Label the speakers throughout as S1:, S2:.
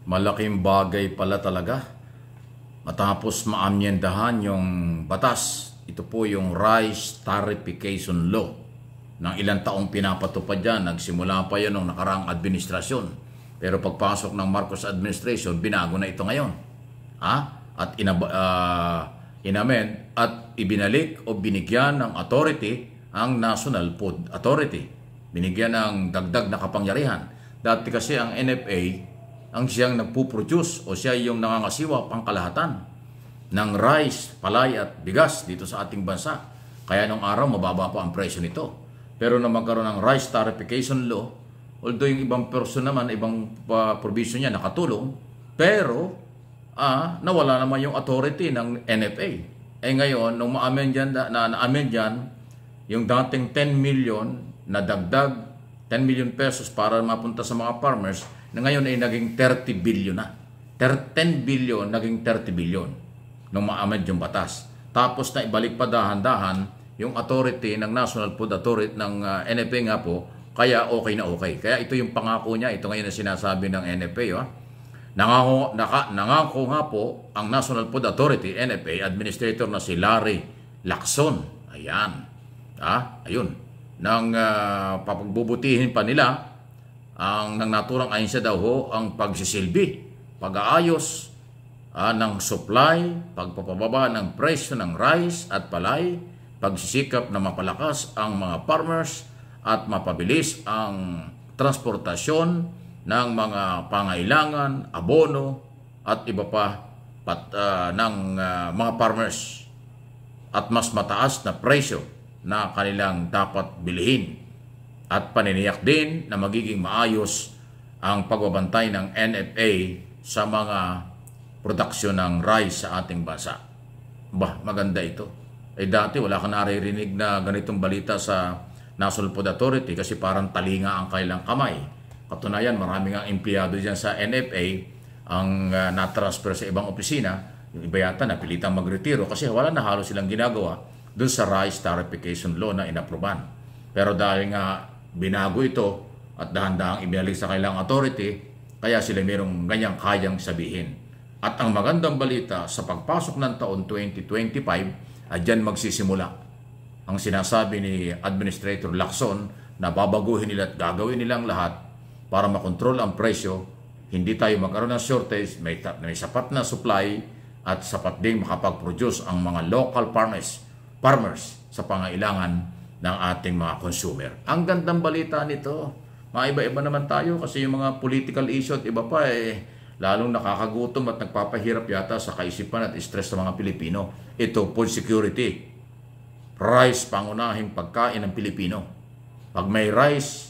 S1: Malaking bagay pala talaga matapos maamyendahan yung batas. Ito po yung Rice Tariffication Law. Nang ilang taong pinapatupad yan, nagsimula pa yan ng nakaraang administrasyon. Pero pagpasok ng Marcos administration, binago na ito ngayon. At inamend at ibinalik o binigyan ng authority ang National Food Authority. Binigyan ng dagdag na kapangyarihan. Dati kasi ang NFA ang siyang nagpuproduce o siya yung nangangasiwa pangkalahatan ng rice, palay at bigas dito sa ating bansa. Kaya nung araw mababa pa ang presyo nito. Pero nang magkaroon ng Rice Tariffication Law, although yung ibang person naman, ibang provision niya nakatulong, pero nawala naman yung authority ng NFA. Ngayon, nung ma-amend dyan, yung dating 10 million na dagdag, 10 million pesos para mapunta sa mga farmers, na ngayon ay naging 30 billion na. 10 billion naging 30 billion nung ma-amend yung batas. Tapos na ibalik pa dahan-dahan yung authority ng National Food Authority ng NFA nga po, kaya okay na okay. Kaya ito yung pangako niya, ito ngayon na sinasabi ng NFA. Nangako nga po ang National Food Authority, NFA, administrator na si Larry Lacson. Ayan. Ayun. Nang papagbubutihin pa nila, ang nang naturang ahensya daw ang pagsisilbi, pag-aayos ng supply, pagpapababa ng presyo ng rice at palay, pagsisikap na mapalakas ang mga farmers at mapabilis ang transportasyon ng mga pangailangan, abono at iba pa ng mga farmers at mas mataas na presyo na kanilang dapat bilhin. At paniniyak din na magiging maayos ang pagbabantay ng NFA sa mga produksyon ng rice sa ating bansa. Maganda ito. Dati wala ka naririnig na ganitong balita sa National Food Authority kasi parang talinga ang kailang kamay. Katunayan, maraming ang empleyado dyan sa NFA ang na-transfer sa ibang opisina. Yung iba yata napilitang magretiro kasi wala na halos silang ginagawa doon sa Rice Tariffication Law na inaproban. Pero dahil nga binago ito at dahan-dahang ibinalik sa kailang authority, kaya sila mayroong ganyang kayang sabihin. At ang magandang balita, sa pagpasok ng taon 2025, dyan magsisimula ang sinasabi ni Administrator Lacson na babaguhin nila at gagawin nilang lahat para makontrol ang presyo, hindi tayo magkaroon ng shortage, may sapat na supply at sapat ding makapag-produce ang mga local farmers sa pangailangan ng ating mga consumer. Ang gandang balita nito. Maiba-iba naman tayo kasi yung mga political issue at iba pa lalong nakakagutom at nagpapahirap yata sa kaisipan at stress ng mga Pilipino. Ito, food security. Rice, pangunahing pagkain ng Pilipino. Pag may rice,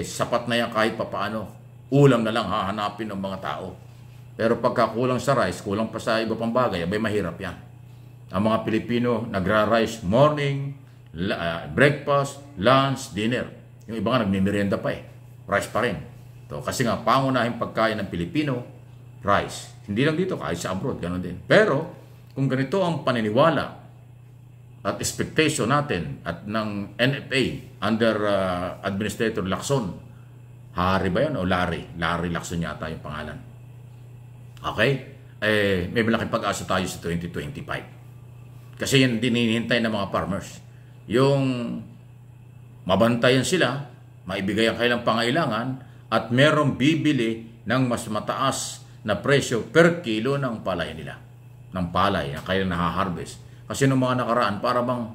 S1: sapat na yan kahit papaano. Ulam na lang hahanapin ng mga tao. Pero pagka kulang sa rice, kulang pa sa iba pang bagay, mahirap yan. Ang mga Pilipino nagra-rice morning, breakfast, lunch, dinner. Yung iba nga nagmimerienda pa rice pa rin. Kasi nga pangunahing pagkain ng Pilipino, rice. Hindi lang dito, kahit sa abroad, ganoon din. Pero kung ganito ang paniniwala at expectation natin at ng NFA under Administrator Lacson, Hari ba yun o Larry? Larry Lacson yata yung pangalan. Okay? May malaking pag-asa tayo sa 2025. Kasi yan dinihintay ng mga farmers. Yung mabantayan sila, maibigay ang kailang pangailangan, at merong bibili ng mas mataas na presyo per kilo ng palay nila. Ng palay na kailang nahaharvest. Kasi nung mga nakaraan, para bang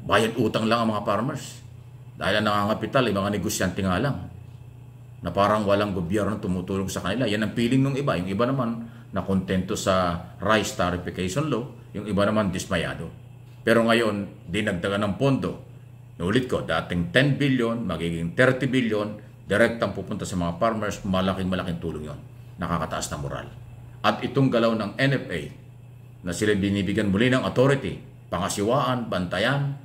S1: bayad utang lang ang mga farmers. Dahil ang nangangapital, mga negosyante nga lang. Na parang walang gobyerno tumutulong sa kanila. Yan ang feeling ng iba. Yung iba naman, na kontento sa Rice Tariffication Law, yung iba naman dismayado. Pero ngayon, dinagdagan ng pondo. Naulit ko, dating 10 billion, magiging 30 billion, direktang pupunta sa mga farmers, malaking tulong yon. Nakakataas na moral. At itong galaw ng NFA, na sila binibigyan muli ng authority, pangasiwaan, bantayan,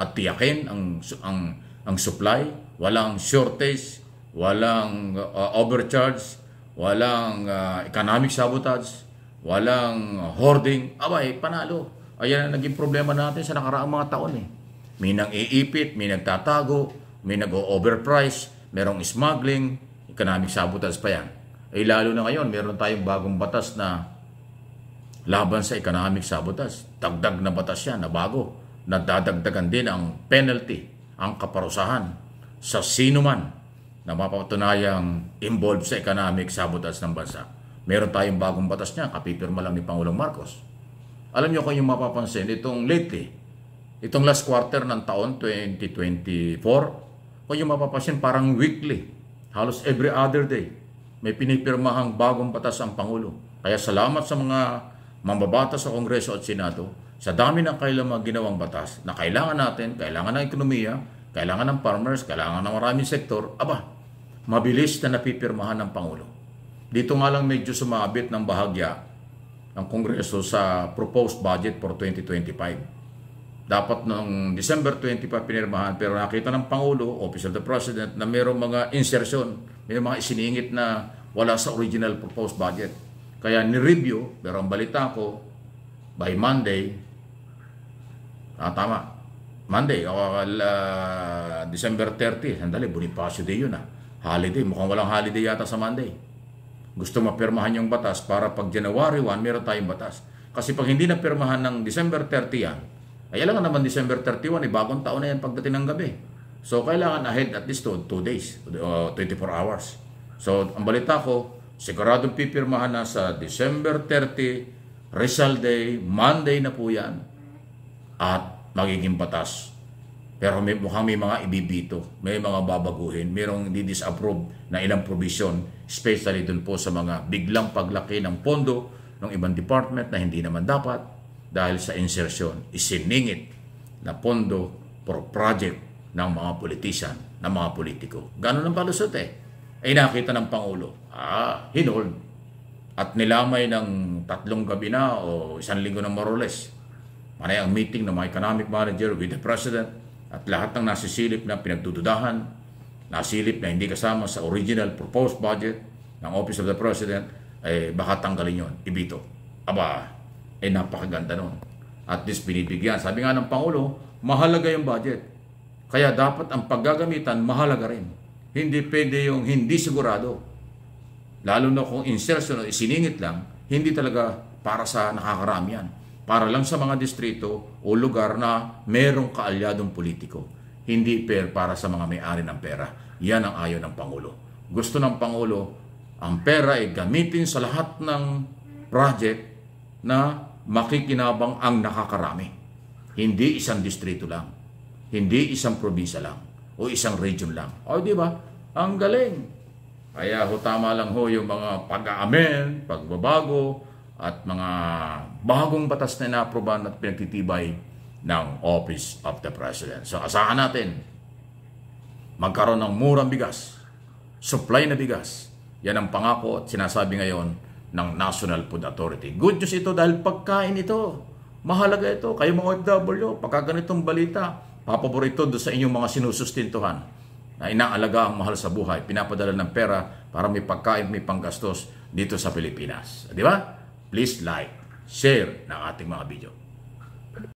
S1: at tiyakin ang supply, walang shortage, walang overcharge, walang economic sabotage, walang hoarding. Panalo. Ayan ang naging problema natin sa nakaraang mga taon. May nang iipit, may nagtatago, may nag-overprice, merong smuggling, Economic sabotage pa yan. Eh lalo na ngayon, meron tayong bagong batas na laban sa economic sabotage. Dagdag na batas yan na bago. Nadadagdagan din ang penalty, ang kaparusahan sa sino man na mapatunayang involved sa economic sabotage ng bansa. Meron tayong bagong batas niya, kapipirma lang ni Pangulong Marcos. Alam niyo kung yung mapapansin, itong lately, itong last quarter ng taon 2024, kung yung mapapansin parang weekly, halos every other day, may pinipirmahang bagong batas ang Pangulo. Kaya salamat sa mga mambabatas sa Kongreso at Senado sa dami ng kailang mga ginawang batas na kailangan natin, kailangan ng ekonomiya, kailangan ng farmers, kailangan ng maraming sektor, mabilis na napipirmahan ng Pangulo. Dito nga lang medyo sumabit ng bahagya ang Kongreso sa proposed budget for 2025. Dapat noong December 25 pinirmahan, pero nakita ng Pangulo, Office of the President, na mayroong mga insertion, may mga isiningit na wala sa original proposed budget. Kaya ni-review, pero ang balita ko, by Monday, Monday, December 30, sandali, Bonifacio Day yun holiday, mukhang walang holiday yata sa Monday. Gusto mapirmahan yung batas para pag January 1, meron tayong batas. Kasi pag hindi napirmahan ng December 30 yan, ay alam naman December 31, bagong taon na yan pagdating ng gabi. So, kailangan ahead at least 2 days, 24 hours. So, ang balita ko, siguradong pipirmahan na sa December 30, Rizal Day, Monday na po yan, at magiging batas. Pero mukhang may mga ibibito, may mga babaguhin, mayroong di-disapprove na ilang provision, especially dun po sa mga biglang paglaki ng pondo ng ibang department na hindi naman dapat dahil sa insertion, isiningit na pondo for project ng mga politician, ng mga politiko. Ganun ang palusot Ay nakita ng Pangulo, hinold. At nilamay ng 3 gabi na o 1 linggo na more or less. Manay ang meeting ng mga economic manager with the President at lahat ng nasisilip na pinagdududahan, nasilip na hindi kasama sa original proposed budget ng Office of the President, baka tanggalin yon, ibito. Napakaganda nun. At least binibigyan. Sabi nga ng Pangulo, mahalaga yung budget. Kaya dapat ang paggagamitan, mahalaga rin. Hindi pwede yung hindi sigurado. Lalo na kung insertion o isiningit lang, hindi talaga para sa nakakarami yan. Para lang sa mga distrito o lugar na merong kaalyadong politiko. Hindi para sa mga may-ari ng pera. Yan ang ayaw ng Pangulo. Gusto ng Pangulo, ang pera ay gamitin sa lahat ng project na makikinabang ang nakakarami. Hindi isang distrito lang. Hindi isang probinsya lang. O isang region lang. Di ba? Ang galing. Kaya tama lang yung mga pag-aamen, pagbabago, at mga bagong batas na inaaproban at pinagtitibay ng Office of the President. So asahan natin, magkaroon ng murang bigas, supply na bigas. Yan ang pangako at sinasabi ngayon ng National Food Authority. Good news ito dahil pagkain ito. Mahalaga ito. Kayo mga OFW, pagka ganitong balita, papaborito doon sa inyong mga sinusustintuhan na inaalaga ang mahal sa buhay, pinapadala ng pera para may pagkain, may panggastos dito sa Pilipinas. Di ba? Please like, share ng ating mga video.